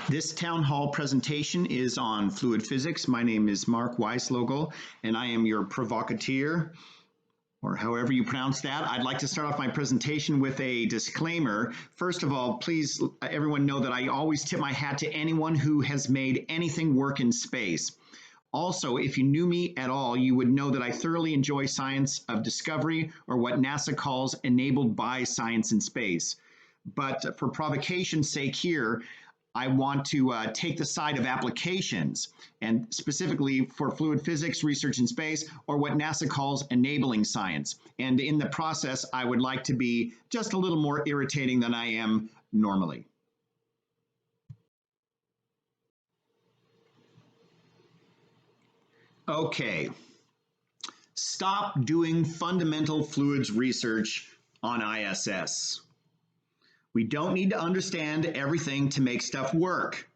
This town hall presentation is on fluid physics. My name is Mark Weislogel, and I am your provocateur, or however you pronounce that. I'd like to start off my presentation with a disclaimer. First of all, please everyone know that I always tip my hat to anyone who has made anything work in space. Also, if you knew me at all, you would know that I thoroughly enjoy science of discovery, or what NASA calls enabled by science in space. But for provocation's sake here, I want to take the side of applications, and specifically for fluid physics research in space, or what NASA calls enabling science. And in the process, I would like to be just a little more irritating than I am normally. Okay, stop doing fundamental fluids research on ISS. We don't need to understand everything to make stuff work.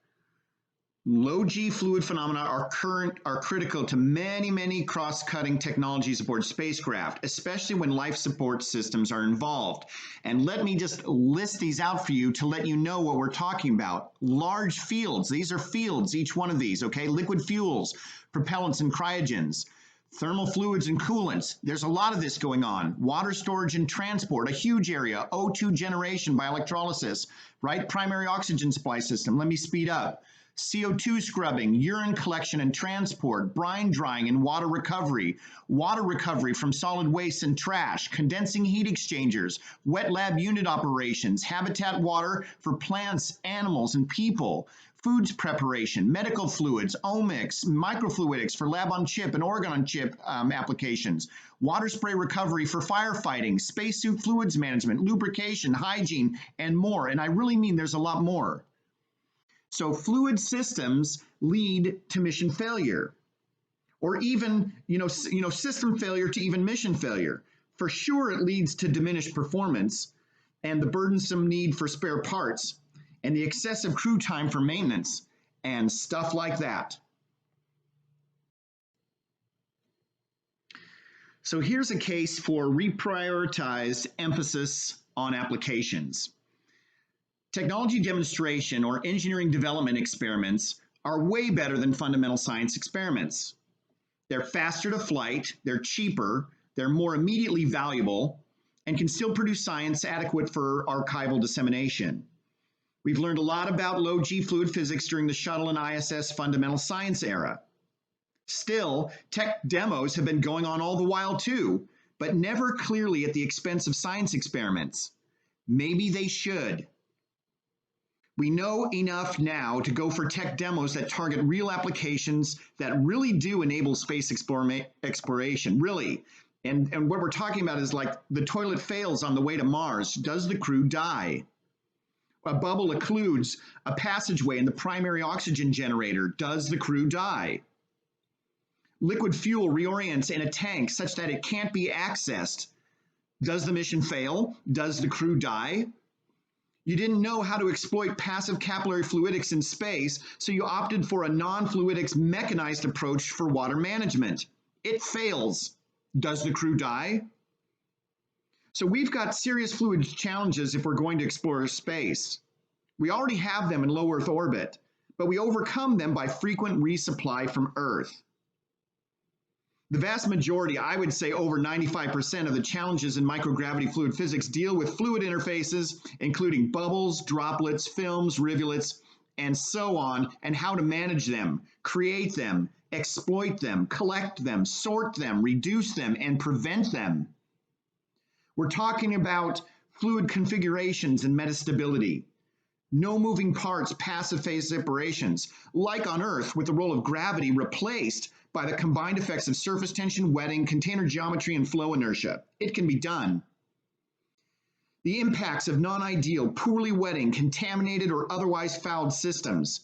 Low G fluid phenomena are critical to many cross-cutting technologies aboard spacecraft, especially when life support systems are involved. And let me just list these out for you to let you know what we're talking about. Large fields, these are fields, each one of these, okay? Liquid fuels, propellants and cryogens. Thermal fluids and coolants, there's a lot of this going on. Water storage and transport, a huge area. O2 generation by electrolysis, right? Primary oxygen supply system, let me speed up. CO2 scrubbing, urine collection and transport, brine drying and water recovery from solid waste and trash, condensing heat exchangers, wet lab unit operations, habitat water for plants, animals, and people, foods preparation, medical fluids, omics, microfluidics for lab on chip and organ on chip applications, water spray recovery for firefighting, spacesuit fluids management, lubrication, hygiene, and more. And I really mean there's a lot more. So fluid systems lead to mission failure, or even system failure to even mission failure. For sure, it leads to diminished performance and the burdensome need for spare parts and the excessive crew time for maintenance and stuff like that. So here's a case for reprioritized emphasis on applications. Technology demonstration or engineering development experiments are way better than fundamental science experiments. They're faster to flight, they're cheaper, they're more immediately valuable, and can still produce science adequate for archival dissemination. We've learned a lot about low G fluid physics during the shuttle and ISS fundamental science era. Still, tech demos have been going on all the while too, but never clearly at the expense of science experiments. Maybe they should. We know enough now to go for tech demos that target real applications that really do enable space exploration, really. And what we're talking about is like the toilet fails on the way to Mars. Does the crew die? A bubble occludes a passageway in the primary oxygen generator. Does the crew die? Liquid fuel reorients in a tank such that it can't be accessed. Does the mission fail? Does the crew die? You didn't know how to exploit passive capillary fluidics in space, so you opted for a non-fluidics mechanized approach for water management. It fails. Does the crew die? So we've got serious fluid challenges if we're going to explore space. We already have them in low Earth orbit, but we overcome them by frequent resupply from Earth. The vast majority, I would say over 95% of the challenges in microgravity fluid physics deal with fluid interfaces, including bubbles, droplets, films, rivulets, and so on, and how to manage them, create them, exploit them, collect them, sort them, reduce them, and prevent them. We're talking about fluid configurations and metastability, no moving parts, passive phase separations, like on Earth with the role of gravity replaced by the combined effects of surface tension, wetting, container geometry, and flow inertia. It can be done. The impacts of non-ideal, poorly wetting, contaminated, or otherwise fouled systems.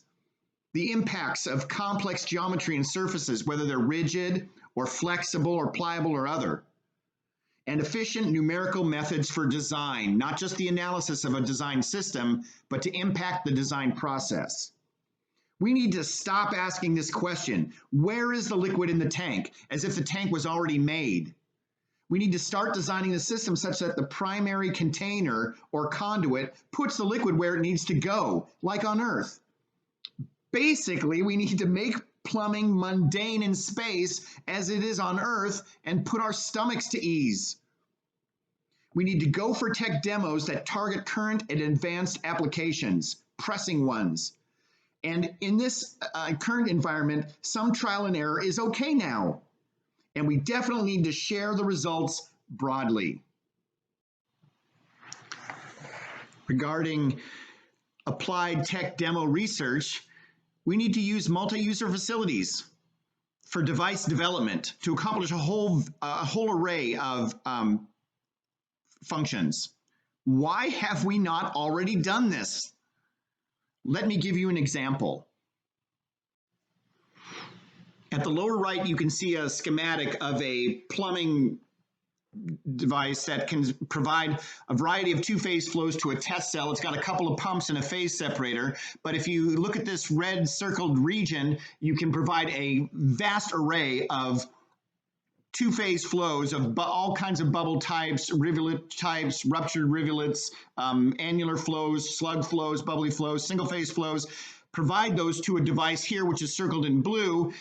The impacts of complex geometry and surfaces, whether they're rigid or flexible or pliable or other. And efficient numerical methods for design, not just the analysis of a design system, but to impact the design process. We need to stop asking this question, where is the liquid in the tank, as if the tank was already made. We need to start designing the system such that the primary container or conduit puts the liquid where it needs to go, like on Earth. Basically, we need to make plumbing mundane in space as it is on Earth and put our stomachs to ease. We need to go for tech demos that target current and advanced applications, pressing ones. And in this current environment, some trial and error is okay now. And we definitely need to share the results broadly. Regarding applied tech demo research, we need to use multi-user facilities for device development to accomplish a whole array of functions. Why have we not already done this? Let me give you an example. At the lower right, you can see a schematic of a plumbing device that can provide a variety of two-phase flows to a test cell. It's got a couple of pumps and a phase separator, but if you look at this red circled region, you can provide a vast array of two-phase flows of all kinds of bubble types, rivulet types, ruptured rivulets, annular flows, slug flows, bubbly flows, single-phase flows. Provide those to a device here, which is circled in blue,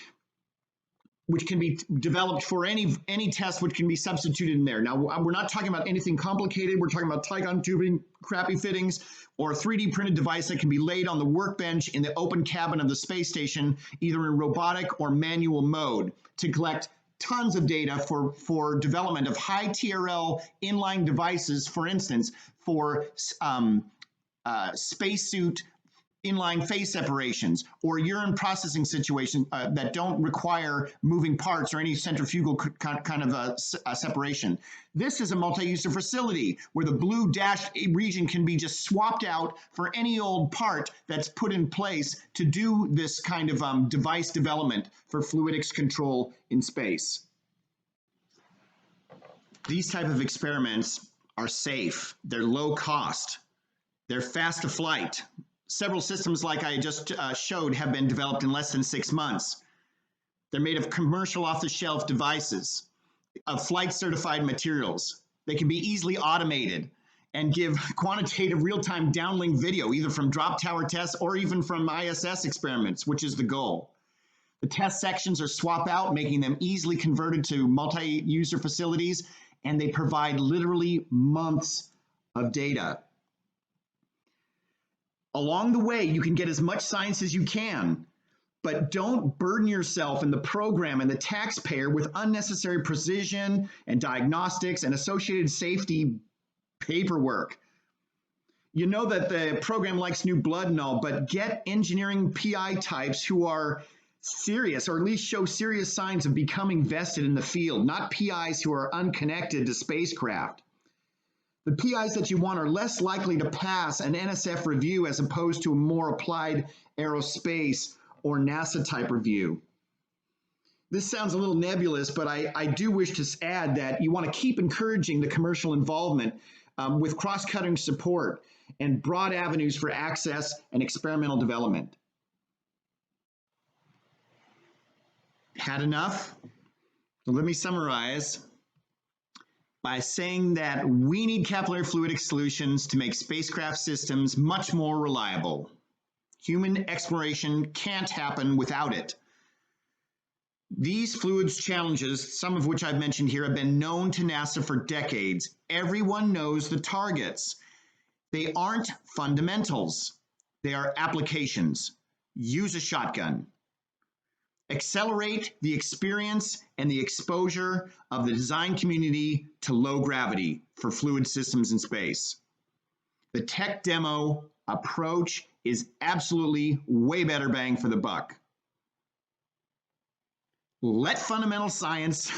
which can be developed for any test which can be substituted in there. Now, we're not talking about anything complicated. We're talking about Tygon tubing, crappy fittings, or a 3D printed device that can be laid on the workbench in the open cabin of the space station, either in robotic or manual mode, to collect tons of data for development of high TRL inline devices, for instance, for spacesuit inline phase separations or urine processing situations that don't require moving parts or any centrifugal kind of separation. This is a multi-user facility where the blue dashed region can be just swapped out for any old part that's put in place to do this kind of device development for fluidics control in space. These type of experiments are safe, they're low cost, they're fast to flight. Several systems like I just showed have been developed in less than 6 months. They're made of commercial off-the-shelf devices, of flight-certified materials. They can be easily automated and give quantitative real-time downlink video, either from drop tower tests or even from ISS experiments, which is the goal. The test sections are swap out, making them easily converted to multi-user facilities, and they provide literally months of data. Along the way, you can get as much science as you can, but don't burden yourself and the program and the taxpayer with unnecessary precision and diagnostics and associated safety paperwork. You know that the program likes new blood and all, but get engineering PI types who are serious, or at least show serious signs of becoming vested in the field, not PIs who are unconnected to spacecraft. The PIs that you want are less likely to pass an NSF review as opposed to a more applied aerospace or NASA type review. This sounds a little nebulous, but I do wish to add that you want to keep encouraging the commercial involvement with cross-cutting support and broad avenues for access and experimental development. Had enough? So let me summarize by saying that we need capillary fluidic solutions to make spacecraft systems much more reliable. Human exploration can't happen without it. These fluids challenges, some of which I've mentioned here, have been known to NASA for decades. Everyone knows the targets. They aren't fundamentals. They are applications. Use a shotgun. Accelerate the experience and the exposure of the design community to low gravity for fluid systems in space. The tech demo approach is absolutely way better bang for the buck. Let fundamental science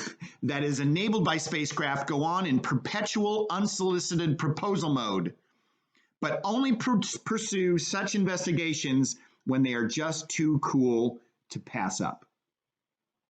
that is enabled by spacecraft go on in perpetual unsolicited proposal mode, but only pursue such investigations when they are just too cool to pass up.